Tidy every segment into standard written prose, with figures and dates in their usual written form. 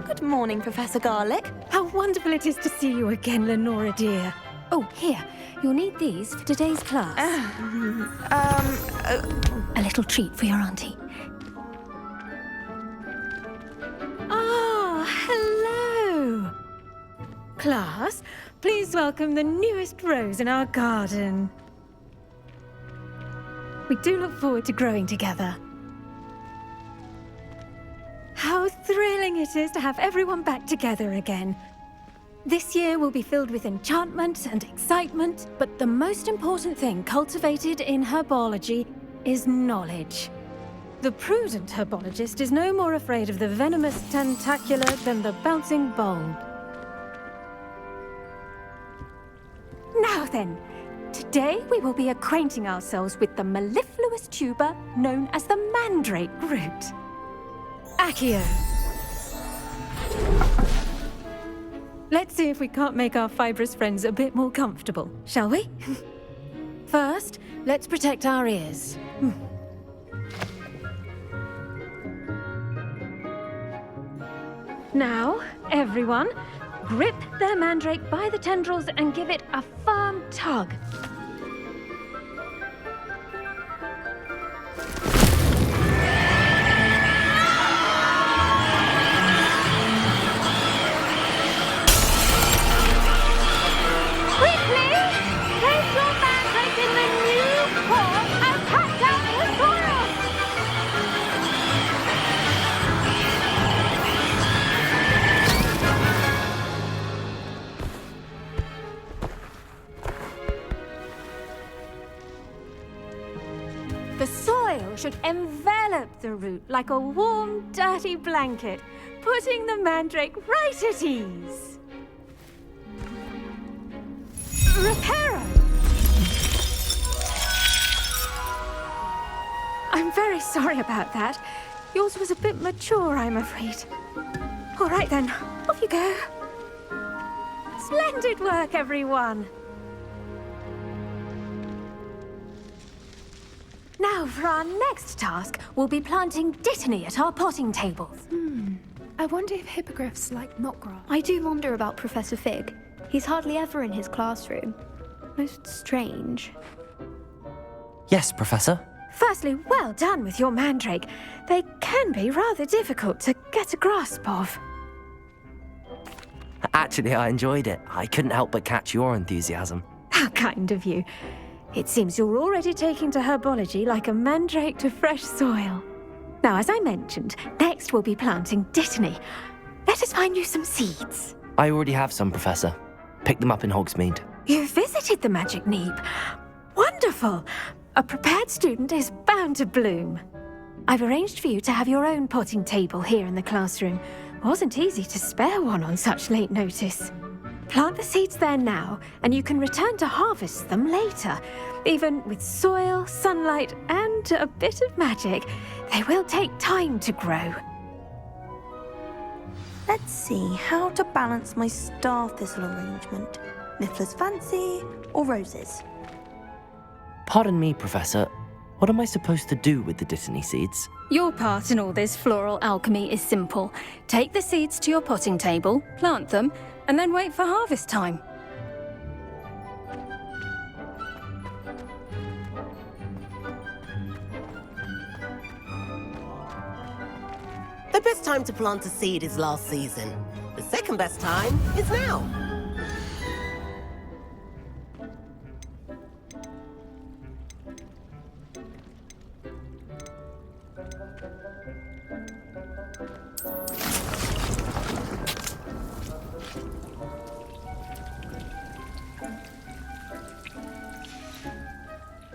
Good morning, Professor Garlick. How wonderful it is to see you again, Lenora dear. Oh, here. You'll need these for today's class. A little treat for your auntie. Ah, hello. Class, please welcome the newest rose in our garden. We do look forward to growing together. How thrilling it is to have everyone back together again. This year will be filled with enchantment and excitement, but the most important thing cultivated in herbology is knowledge. The prudent herbologist is no more afraid of the venomous tentacular than the bouncing bulb. Now then, today we will be acquainting ourselves with the mellifluous tuber known as the mandrake root. Accio. Let's see if we can't make our fibrous friends a bit more comfortable, shall we? First, let's protect our ears. Now, everyone, grip their mandrake by the tendrils and give it a firm tug. The soil should envelop the root like a warm, dirty blanket, putting the mandrake right at ease. Reparo! I'm very sorry about that. Yours was a bit mature, I'm afraid. All right then, off you go. Splendid work, everyone. Now, for our next task, we'll be planting dittany at our potting tables. I wonder if hippogriffs like knotgrass. I do wonder about Professor Fig. He's hardly ever in his classroom. Most strange. Yes, Professor. Firstly, well done with your mandrake. They can be rather difficult to get a grasp of. Actually, I enjoyed it. I couldn't help but catch your enthusiasm. How kind of you. It seems you're already taking to herbology like a mandrake to fresh soil. Now, as I mentioned, next we'll be planting dittany. Let us find you some seeds. I already have some, Professor. Picked them up in Hogsmeade. You visited the Magic Neep. Wonderful! A prepared student is bound to bloom. I've arranged for you to have your own potting table here in the classroom. Wasn't easy to spare one on such late notice. Plant the seeds there now, and you can return to harvest them later. Even with soil, sunlight, and a bit of magic, they will take time to grow. Let's see how to balance my star thistle arrangement. Niffler's fancy or roses? Pardon me, Professor. What am I supposed to do with the dittany seeds? Your part in all this floral alchemy is simple. Take the seeds to your potting table, plant them, and then wait for harvest time. The best time to plant a seed is last season. The second best time is now.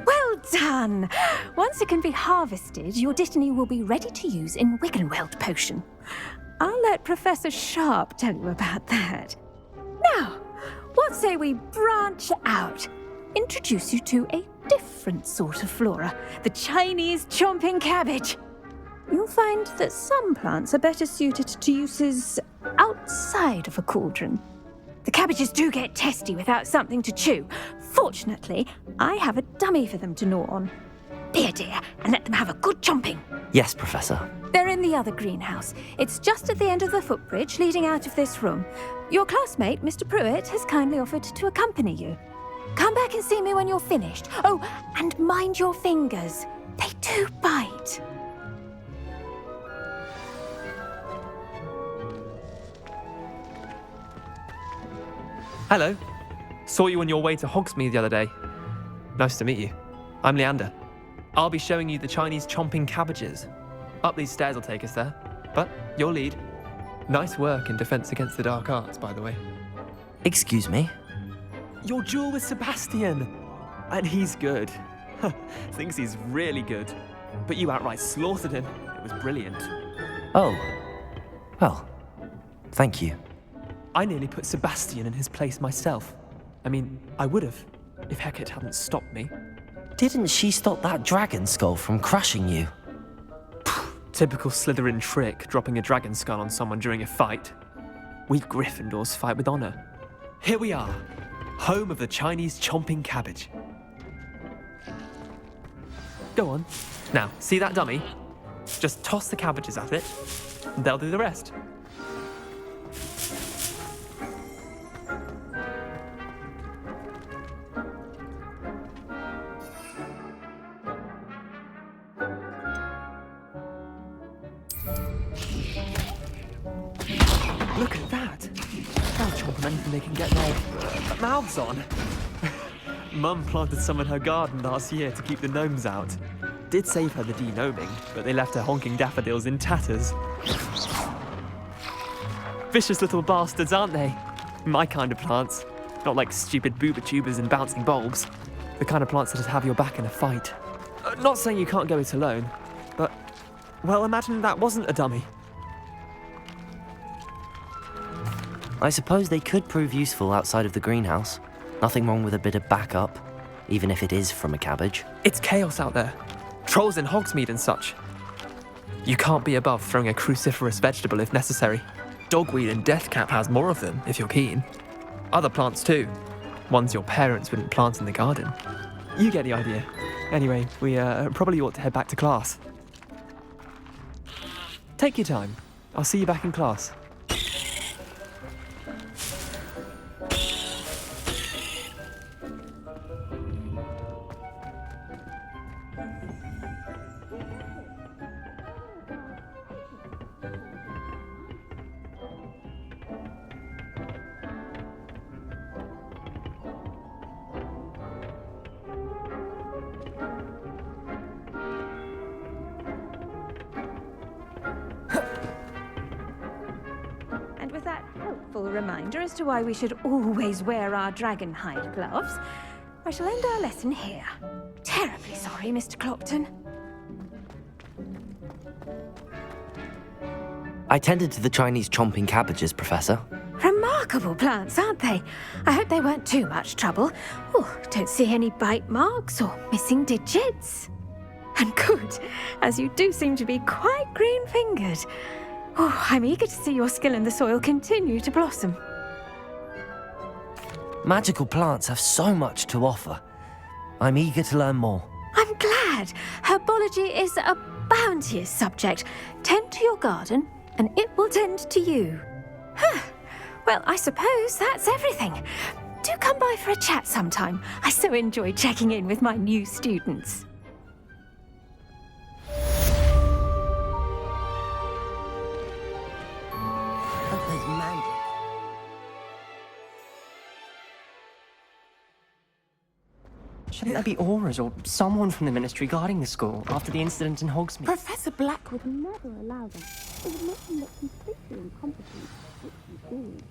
Well done! Once it can be harvested, your dittany will be ready to use in Wiggenweld potion. I'll let Professor Sharp tell you about that. Now, what say we branch out? Introduce you to a different sort of flora, the Chinese chomping cabbage. You'll find that some plants are better suited to uses outside of a cauldron. The cabbages do get testy without something to chew. Fortunately, I have a dummy for them to gnaw on. Be a dear and let them have a good chomping. Yes, Professor. They're in the other greenhouse. It's just at the end of the footbridge leading out of this room. Your classmate, Mr. Pruitt, has kindly offered to accompany you. Come back and see me when you're finished. Oh, and mind your fingers. They do bite. Hello. Saw you on your way to Hogsmeade the other day. Nice to meet you. I'm Leander. I'll be showing you the Chinese chomping cabbages. Up these stairs will take us there. But your lead. Nice work in Defense Against the Dark Arts, by the way. Excuse me? Your duel with Sebastian! And he's good. Thinks he's really good. But you outright slaughtered him. It was brilliant. Oh. Well, thank you. I nearly put Sebastian in his place myself. I mean, I would have, if Hecate hadn't stopped me. Didn't she stop that dragon skull from crushing you? Typical Slytherin trick, dropping a dragon skull on someone during a fight. We Gryffindors fight with honor. Here we are, home of the Chinese chomping cabbage. Go on. Now, see that dummy? Just toss the cabbages at it, and they'll do the rest. Look at that! They'll chomp on anything they can get their mouths on. Mum planted some in her garden last year to keep the gnomes out. Did save her the de-gnoming, but they left her honking daffodils in tatters. Vicious little bastards, aren't they? My kind of plants. Not like stupid booba tubers and bouncing bulbs. The kind of plants that'd have your back in a fight. Not saying you can't go it alone, but, well, imagine that wasn't a dummy. I suppose they could prove useful outside of the greenhouse. Nothing wrong with a bit of backup, even if it is from a cabbage. It's chaos out there. Trolls in Hogsmeade and such. You can't be above throwing a cruciferous vegetable if necessary. Dogweed and deathcap has more of them, if you're keen. Other plants too. Ones your parents wouldn't plant in the garden. You get the idea. Anyway, we probably ought to head back to class. Take your time. I'll see you back in class. And with that helpful reminder as to why we should always wear our dragon hide gloves, I shall end our lesson here. Terribly sorry, Mr. Clopton. I tended to the Chinese chomping cabbages, Professor. Remarkable plants, aren't they? I hope they weren't too much trouble. Oh, don't see any bite marks or missing digits. And good, as you do seem to be quite green-fingered. Oh, I'm eager to see your skill in the soil continue to blossom. Magical plants have so much to offer. I'm eager to learn more. I'm glad. Herbology is a bounteous subject. Tend to your garden, and it will tend to you. Huh. Well, I suppose that's everything. Do come by for a chat sometime. I so enjoy checking in with my new students. Shouldn't there be auras or someone from the ministry guarding the school after the incident in Hogsmeade? Professor Black would never allow that. It would make him look completely incompetent, which he is.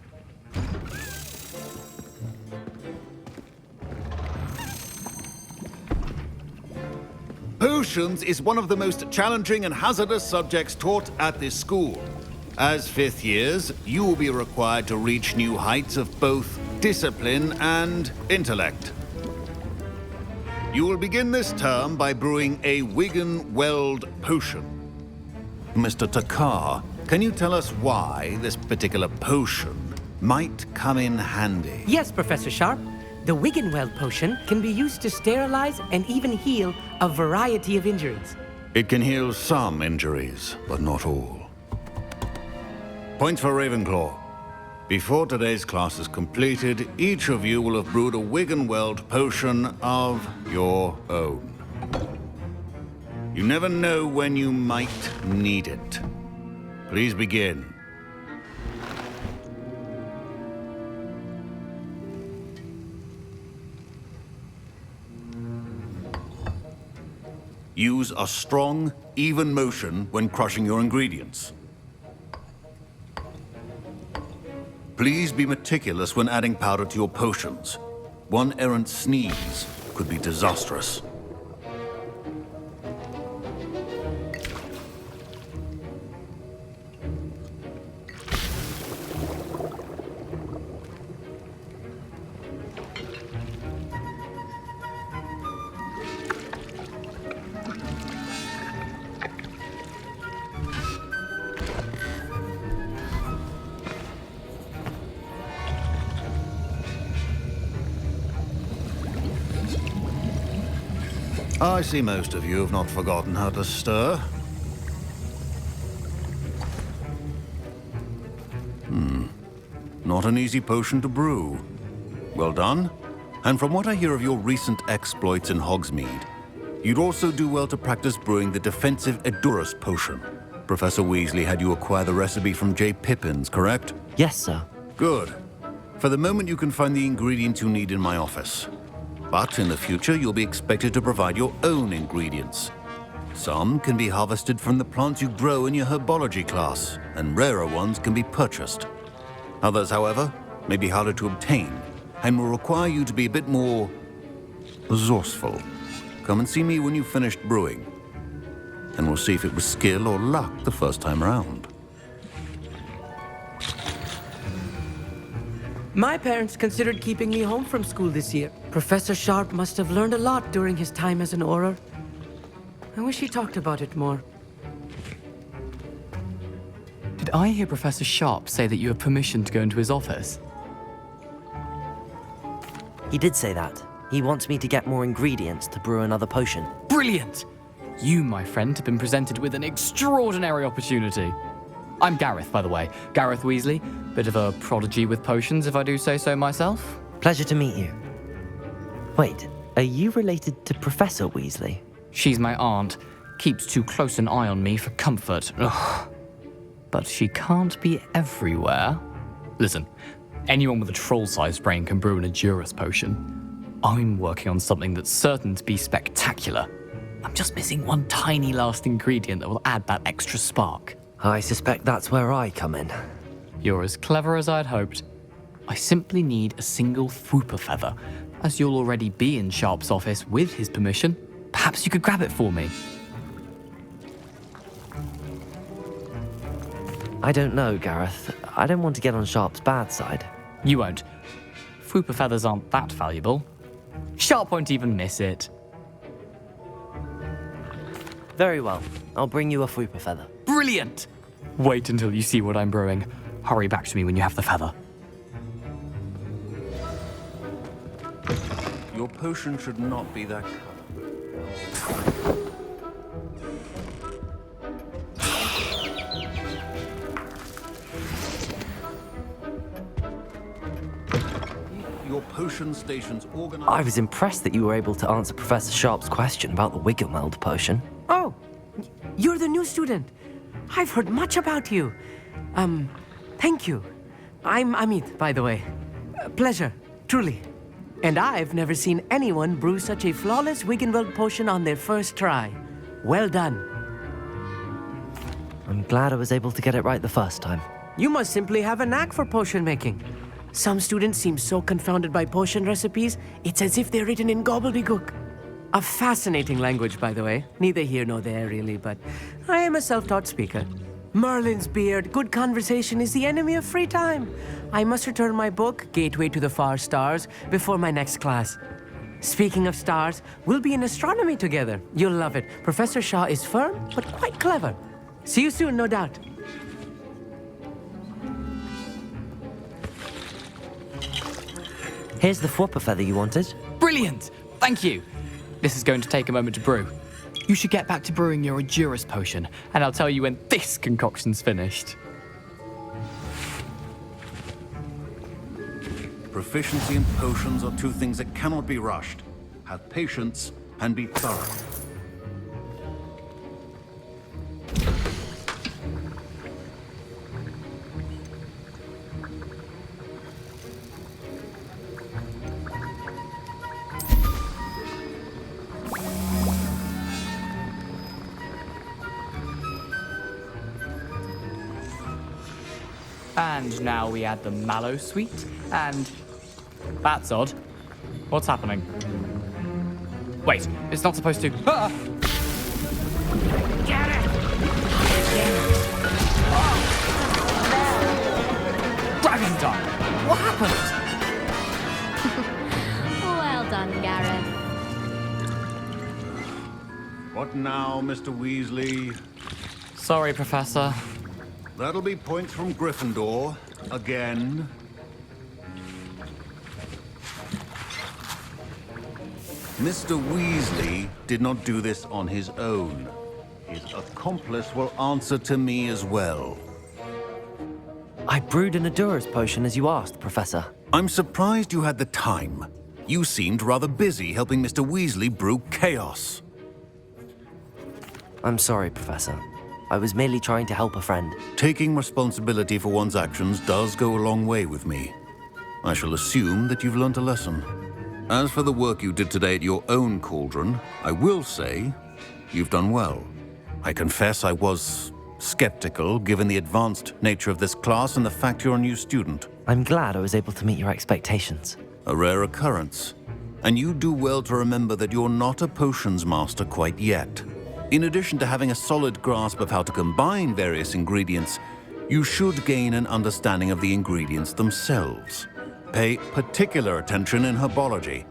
Potions is one of the most challenging and hazardous subjects taught at this school. As fifth years, you will be required to reach new heights of both discipline and intellect. You will begin this term by brewing a Wiggenweld potion. Mr. Takar, can you tell us why this particular potion might come in handy? Yes, Professor Sharp. The Wiggenweld potion can be used to sterilize and even heal a variety of injuries. It can heal some injuries, but not all. Points for Ravenclaw. Before today's class is completed, each of you will have brewed a Wiggenweld potion of your own. You never know when you might need it. Please begin. Use a strong, even motion when crushing your ingredients. Please be meticulous when adding powder to your potions. One errant sneeze could be disastrous. I see most of you have not forgotten how to stir. Not an easy potion to brew. Well done. And from what I hear of your recent exploits in Hogsmeade, you'd also do well to practice brewing the defensive Edurus potion. Professor Weasley had you acquire the recipe from J. Pippins, correct? Yes, sir. Good. For the moment, you can find the ingredients you need in my office. But in the future, you'll be expected to provide your own ingredients. Some can be harvested from the plants you grow in your Herbology class, and rarer ones can be purchased. Others, however, may be harder to obtain, and will require you to be a bit more resourceful. Come and see me when you've finished brewing, and we'll see if it was skill or luck the first time around. My parents considered keeping me home from school this year. Professor Sharp must have learned a lot during his time as an Auror. I wish he talked about it more. Did I hear Professor Sharp say that you have permission to go into his office? He did say that. He wants me to get more ingredients to brew another potion. Brilliant! You, my friend, have been presented with an extraordinary opportunity. I'm Gareth, by the way. Gareth Weasley. Bit of a prodigy with potions, if I do say so myself. Pleasure to meet you. Wait, are you related to Professor Weasley? She's my aunt. Keeps too close an eye on me for comfort. Ugh. But she can't be everywhere. Listen, anyone with a troll-sized brain can brew an Edurus potion. I'm working on something that's certain to be spectacular. I'm just missing one tiny last ingredient that will add that extra spark. I suspect that's where I come in. You're as clever as I'd hoped. I simply need a single Fwooper feather. As you'll already be in Sharp's office with his permission, perhaps you could grab it for me. I don't know, Gareth. I don't want to get on Sharp's bad side. You won't. Fwooper feathers aren't that valuable. Sharp won't even miss it. Very well. I'll bring you a Fwooper feather. Brilliant! Wait until you see what I'm brewing. Hurry back to me when you have the feather. Your potion should not be that color. Your potion station's organized. I was impressed that you were able to answer Professor Sharp's question about the Wiggenweld potion. Oh, you're the new student. I've heard much about you. Thank you. I'm Amit, by the way. Pleasure, truly. And I've never seen anyone brew such a flawless Wiggenweld potion on their first try. Well done. I'm glad I was able to get it right the first time. You must simply have a knack for potion making. Some students seem so confounded by potion recipes, it's as if they're written in gobbledygook. A fascinating language, by the way. Neither here nor there, really, but I am a self-taught speaker. Merlin's beard, good conversation is the enemy of free time. I must return my book, Gateway to the Far Stars, before my next class. Speaking of stars, we'll be in astronomy together. You'll love it. Professor Shaw is firm, but quite clever. See you soon, no doubt. Here's the Fwooper feather you wanted. Brilliant! Thank you! This is going to take a moment to brew. You should get back to brewing your Endurance potion, and I'll tell you when this concoction's finished. Proficiency in potions are two things that cannot be rushed. Have patience and be thorough. And now we add the mallow sweet, and... That's odd. What's happening? Wait, it's not supposed to... Ah! Get it! Dragon time! What happened? Well done, Gareth. What now, Mr. Weasley? Sorry, Professor. That'll be points from Gryffindor. Again. Mr. Weasley did not do this on his own. His accomplice will answer to me as well. I brewed an Endurance potion as you asked, Professor. I'm surprised you had the time. You seemed rather busy helping Mr. Weasley brew chaos. I'm sorry, Professor. I was merely trying to help a friend. Taking responsibility for one's actions does go a long way with me. I shall assume that you've learnt a lesson. As for the work you did today at your own cauldron, I will say you've done well. I confess I was skeptical, given the advanced nature of this class and the fact you're a new student. I'm glad I was able to meet your expectations. A rare occurrence. And you do well to remember that you're not a potions master quite yet. In addition to having a solid grasp of how to combine various ingredients, you should gain an understanding of the ingredients themselves. Pay particular attention in Herbology.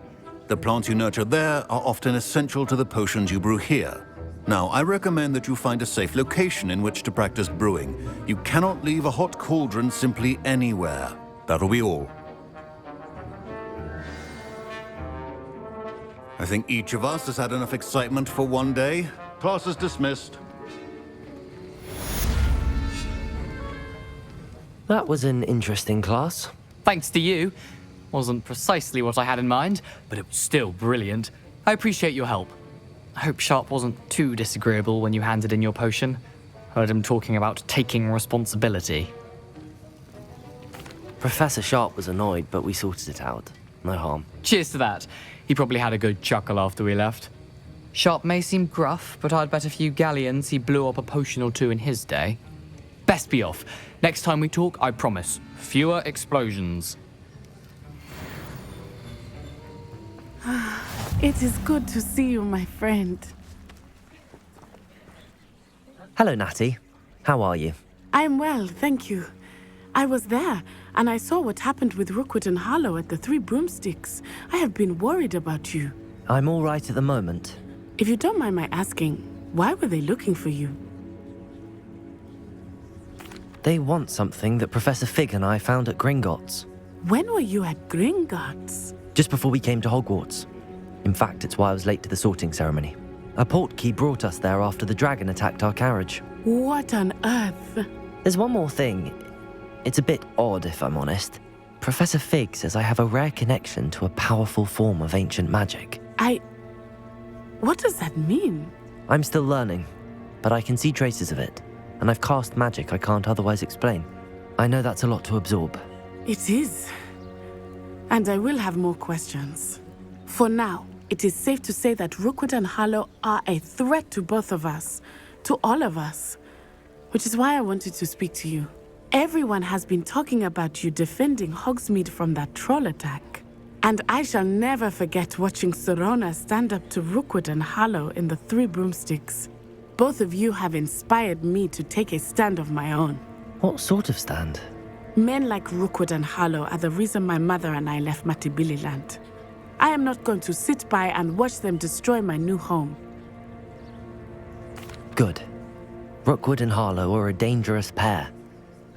The plants you nurture there are often essential to the potions you brew here. Now, I recommend that you find a safe location in which to practice brewing. You cannot leave a hot cauldron simply anywhere. That'll be all. I think each of us has had enough excitement for one day. Class is dismissed. That was an interesting class. Thanks to you. Wasn't precisely what I had in mind, but it was still brilliant. I appreciate your help. I hope Sharp wasn't too disagreeable when you handed in your potion. Heard him talking about taking responsibility. Professor Sharp was annoyed, but we sorted it out. No harm. Cheers to that. He probably had a good chuckle after we left. Sharp may seem gruff, but I'd bet a few galleons he blew up a potion or two in his day. Best be off. Next time we talk, I promise, fewer explosions. It is good to see you, my friend. Hello, Natty. How are you? I'm well, thank you. I was there, and I saw what happened with Rookwood and Harlow at the Three Broomsticks. I have been worried about you. I'm all right at the moment. If you don't mind my asking, why were they looking for you? They want something that Professor Fig and I found at Gringotts. When were you at Gringotts? Just before we came to Hogwarts. In fact, it's why I was late to the sorting ceremony. A portkey brought us there after the dragon attacked our carriage. What on earth? There's one more thing. It's a bit odd, if I'm honest. Professor Fig says I have a rare connection to a powerful form of ancient magic. What does that mean? I'm still learning, but I can see traces of it, and I've cast magic I can't otherwise explain. I know that's a lot to absorb. It is. And I will have more questions. For now, it is safe to say that Rookwood and Harlow are a threat to both of us, to all of us, which is why I wanted to speak to you. Everyone has been talking about you defending Hogsmeade from that troll attack. And I shall never forget watching Sorona stand up to Rookwood and Harlow in the Three Broomsticks. Both of you have inspired me to take a stand of my own. What sort of stand? Men like Rookwood and Harlow are the reason my mother and I left Matibililand. I am not going to sit by and watch them destroy my new home. Good. Rookwood and Harlow are a dangerous pair.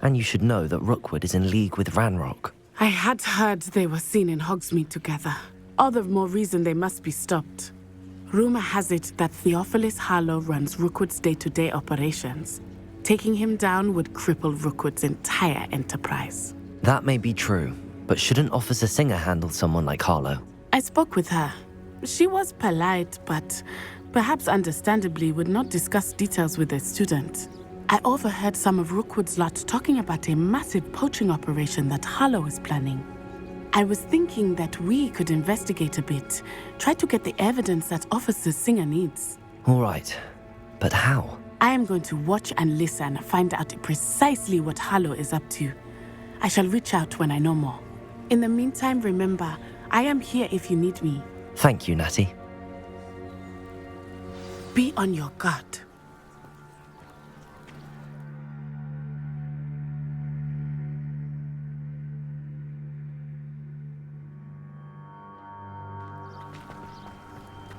And you should know that Rookwood is in league with Ranrock. I had heard they were seen in Hogsmeade together. All the more reason they must be stopped. Rumor has it that Theophilus Harlow runs Rookwood's day-to-day operations. Taking him down would cripple Rookwood's entire enterprise. That may be true, but shouldn't Officer Singer handle someone like Harlow? I spoke with her. She was polite, but perhaps understandably would not discuss details with a student. I overheard some of Rookwood's lot talking about a massive poaching operation that Harlow is planning. I was thinking that we could investigate a bit, try to get the evidence that Officer Singer needs. All right, but how? I am going to watch and listen, find out precisely what Harlow is up to. I shall reach out when I know more. In the meantime, remember, I am here if you need me. Thank you, Natty. Be on your guard.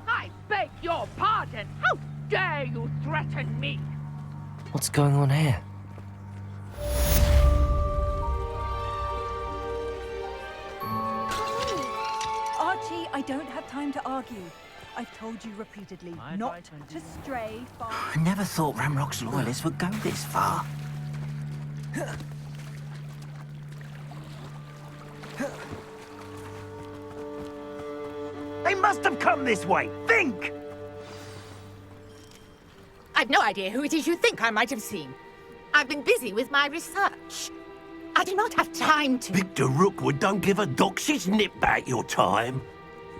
I beg your pardon. How dare you threaten me? What's going on here? Archie, I don't have time to argue. I've told you repeatedly not to stray far. I never thought Ramrock's loyalists would go this far. They must have come this way. Think! I've no idea who it is you think I might have seen. I've been busy with my research. I do not have time to... Victor Rookwood don't give a doxy's nip back your time.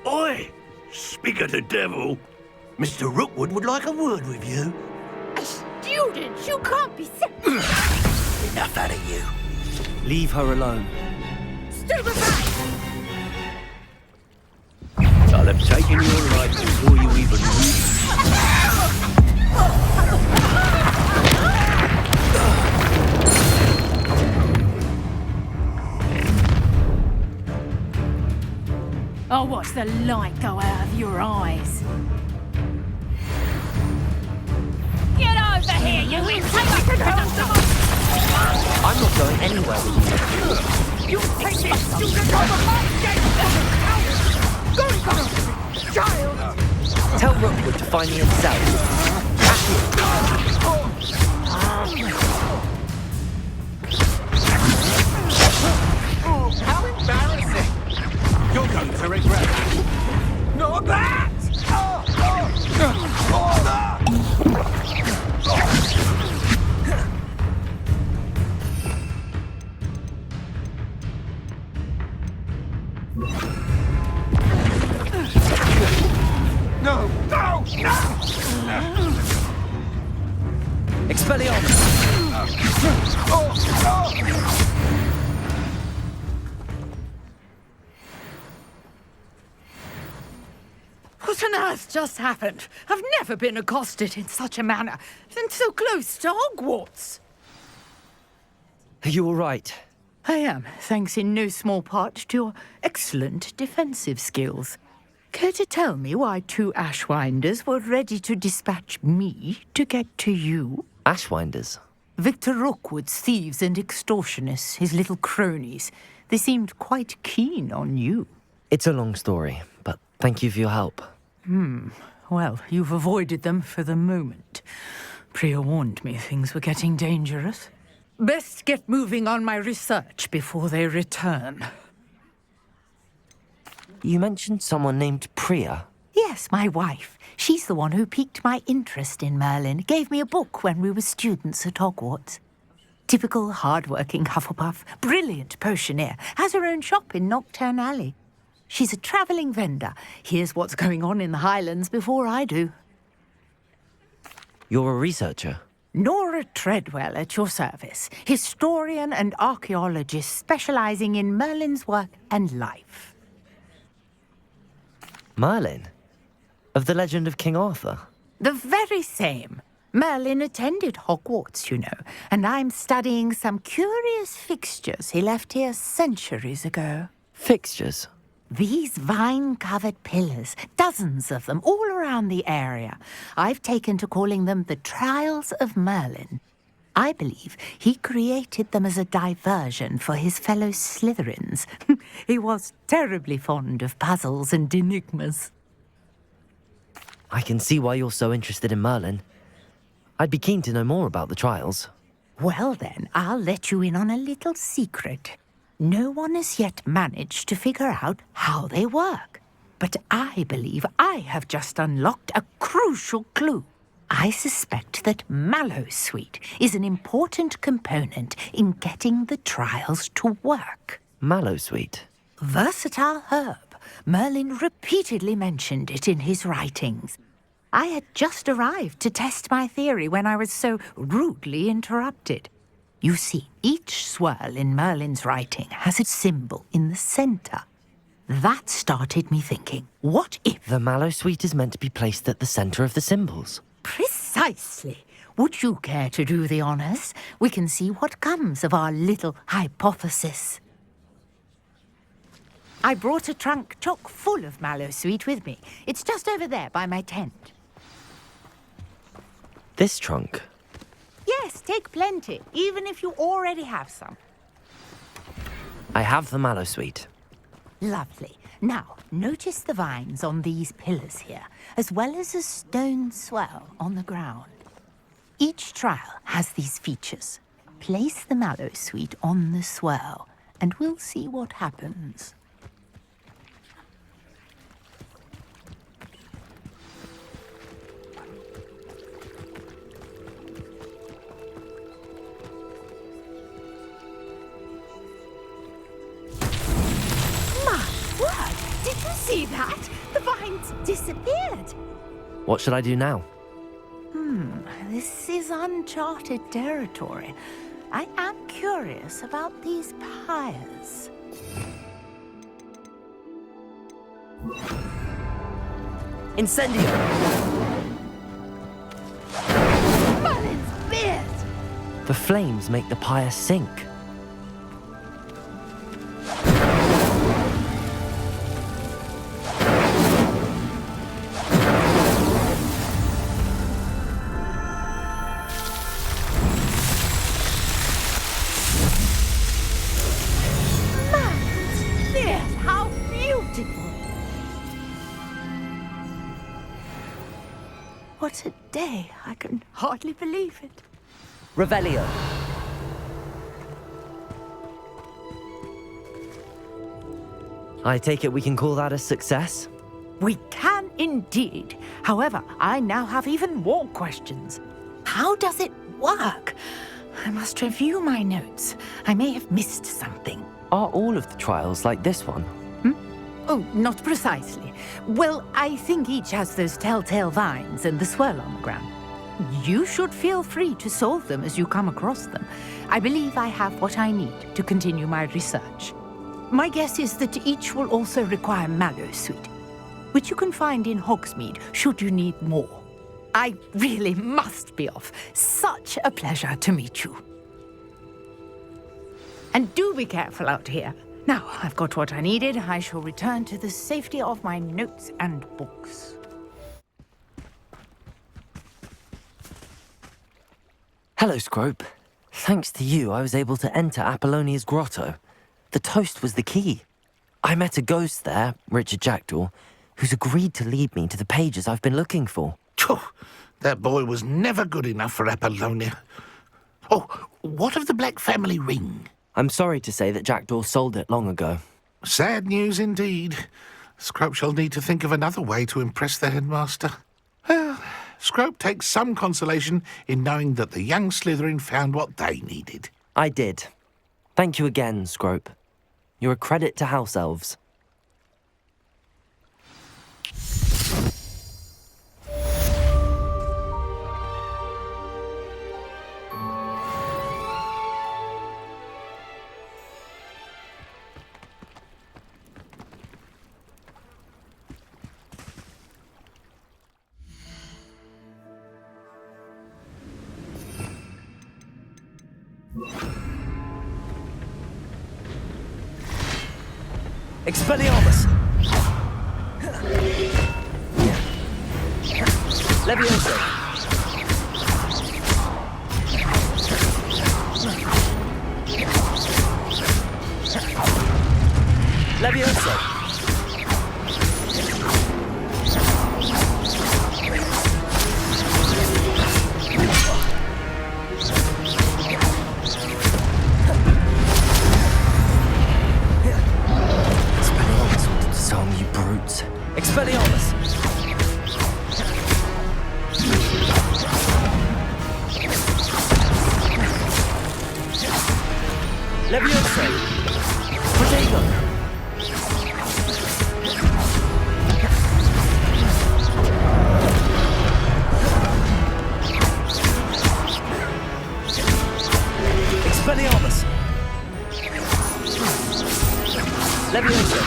Oi! Speak of the devil. Mr. Rookwood would like a word with you. A student? You can't be serious. Enough out of you. Leave her alone. Stupefy! I'll have taken your life before you even I'll watch the light go out of your eyes. Get over here, you incapable! I'm not going anywhere with You take this student over my gate! Go, child! you. Tell Rookwood to find me himself. How embarrassing! You're going to regret that. Not that! No! No! No! Expelliarmus! What on earth just happened? I've never been accosted in such a manner, and so close to Hogwarts. Are you all right? I am, thanks in no small part to your excellent defensive skills. Care to tell me why two Ashwinders were ready to dispatch me to get to you? Ashwinders? Victor Rookwood's thieves and extortionists, his little cronies. They seemed quite keen on you. It's a long story, but thank you for your help. Well, you've avoided them for the moment. Priya warned me things were getting dangerous. Best get moving on my research before they return. You mentioned someone named Priya. Yes, my wife. She's the one who piqued my interest in Merlin. Gave me a book when we were students at Hogwarts. Typical hard-working Hufflepuff, brilliant potioneer, has her own shop in Knockturn Alley. She's a travelling vendor. Hears what's going on in the Highlands before I do. You're a researcher? Nora Treadwell at your service. Historian and archaeologist specialising in Merlin's work and life. Merlin? Of the legend of King Arthur? The very same. Merlin attended Hogwarts, you know, and I'm studying some curious fixtures he left here centuries ago. Fixtures? These vine-covered pillars, dozens of them, all around the area. I've taken to calling them the Trials of Merlin. I believe he created them as a diversion for his fellow Slytherins. He was terribly fond of puzzles and enigmas. I can see why you're so interested in Merlin. I'd be keen to know more about the trials. Well then, I'll let you in on a little secret. No one has yet managed to figure out how they work. But I believe I have just unlocked a crucial clue. I suspect that mallowsweet is an important component in getting the trials to work. Mallowsweet? Versatile herb. Merlin repeatedly mentioned it in his writings. I had just arrived to test my theory when I was so rudely interrupted. You see, each swirl in Merlin's writing has a symbol in the center. That started me thinking, what if... The mallowsweet is meant to be placed at the center of the symbols. Precisely. Would you care to do the honors? We can see what comes of our little hypothesis. I brought a trunk chock full of mallowsweet with me. It's just over there by my tent. This trunk? Yes, take plenty, even if you already have some. I have the mallowsweet. Lovely. Now, notice the vines on these pillars here, as well as a stone swell on the ground. Each trial has these features. Place the mallowsweet on the swell, and we'll see what happens. Did you see that? The vines disappeared. What should I do now? This is uncharted territory. I am curious about these pyres. Incendio! Merlin's beard! The flames make the pyre sink. What a day. I can hardly believe it. Revelio. I take it we can call that a success? We can indeed. However, I now have even more questions. How does it work? I must review my notes. I may have missed something. Are all of the trials like this one? Oh, not precisely. Well, I think each has those telltale vines and the swirl on the ground. You should feel free to solve them as you come across them. I believe I have what I need to continue my research. My guess is that each will also require mallowsweet, which you can find in Hogsmeade should you need more. I really must be off. Such a pleasure to meet you. And do be careful out here. Now, I've got what I needed. I shall return to the safety of my notes and books. Hello, Scrope. Thanks to you, I was able to enter Apollonia's grotto. The toast was the key. I met a ghost there, Richard Jackdaw, who's agreed to lead me to the pages I've been looking for. That boy was never good enough for Apollonia. Oh, what of the Black family ring? I'm sorry to say that Jackdaw sold it long ago. Sad news indeed. Scrope shall need to think of another way to impress the headmaster. Well, Scrope takes some consolation in knowing that the young Slytherin found what they needed. I did. Thank you again, Scrope. You're a credit to House Elves. Expelliarmus! Levioso! Levioso! Expelliarmus! Levioso! Protego! Expelliarmus! Levioso!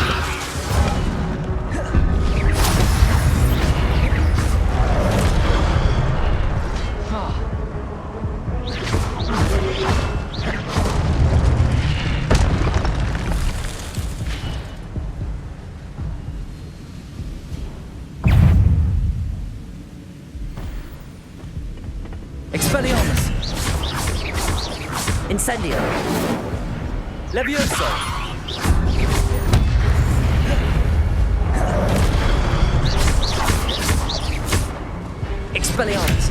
Expelliarmus! Incendio! Levioso! Expelliarmus!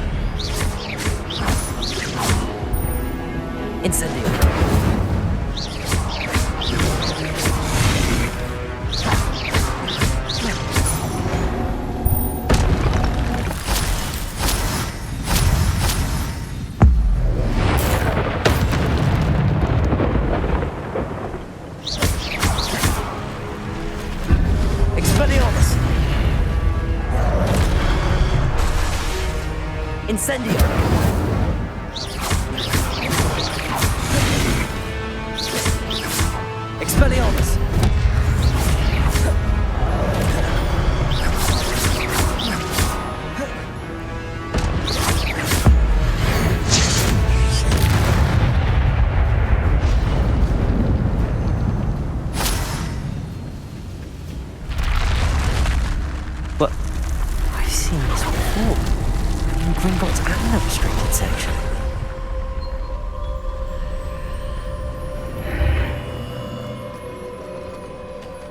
Incendio! Expelliarmus! Incendio! Expelliarmus! But I've seen this before. In Gringotts and the restricted section.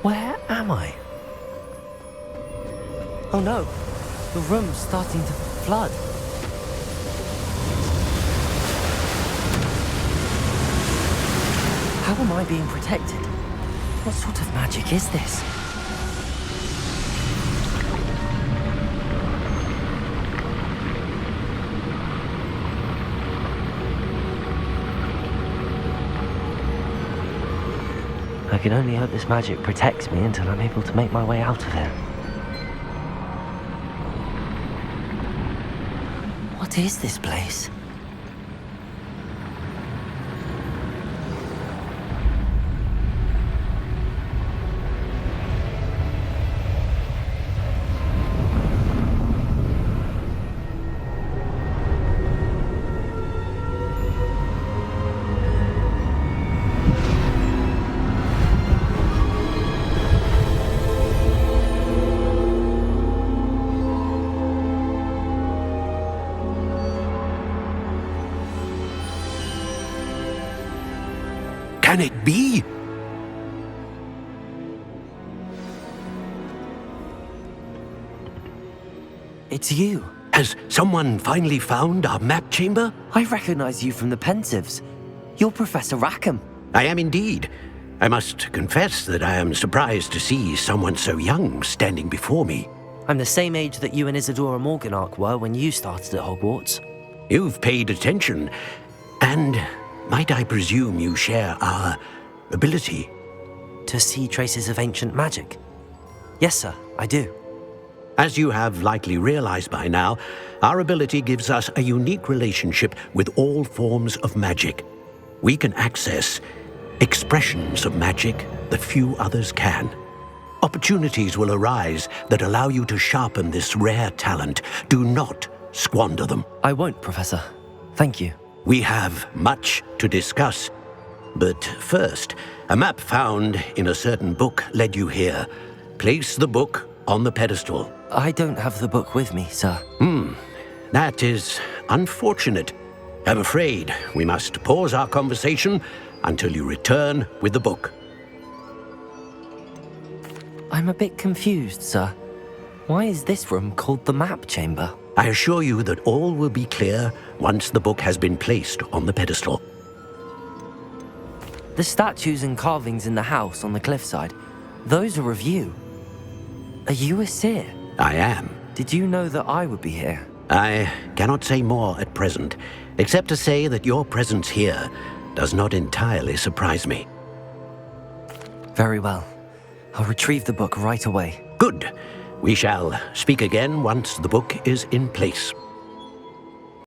Where am I? Oh no, the room's starting to flood. How am I being protected? What sort of magic is this? I can only hope this magic protects me until I'm able to make my way out of here. What is this place? Can it be? It's you. Has someone finally found our map chamber? I recognize you from the Pensives. You're Professor Rackham. I am indeed. I must confess that I am surprised to see someone so young standing before me. I'm the same age that you and Isadora Morganach were when you started at Hogwarts. You've paid attention, and might I presume you share our ability? To see traces of ancient magic? Yes, sir, I do. As you have likely realized by now, our ability gives us a unique relationship with all forms of magic. We can access expressions of magic that few others can. Opportunities will arise that allow you to sharpen this rare talent. Do not squander them. I won't, Professor. Thank you. We have much to discuss. But first, a map found in a certain book led you here. Place the book on the pedestal. I don't have the book with me, sir. That is unfortunate. I'm afraid we must pause our conversation until you return with the book. I'm a bit confused, sir. Why is this room called the map chamber? I assure you that all will be clear once the book has been placed on the pedestal. The statues and carvings in the house on the cliffside, those are of you. Are you a seer? I am. Did you know that I would be here? I cannot say more at present, except to say that your presence here does not entirely surprise me. Very well. I'll retrieve the book right away. Good. We shall speak again once the book is in place.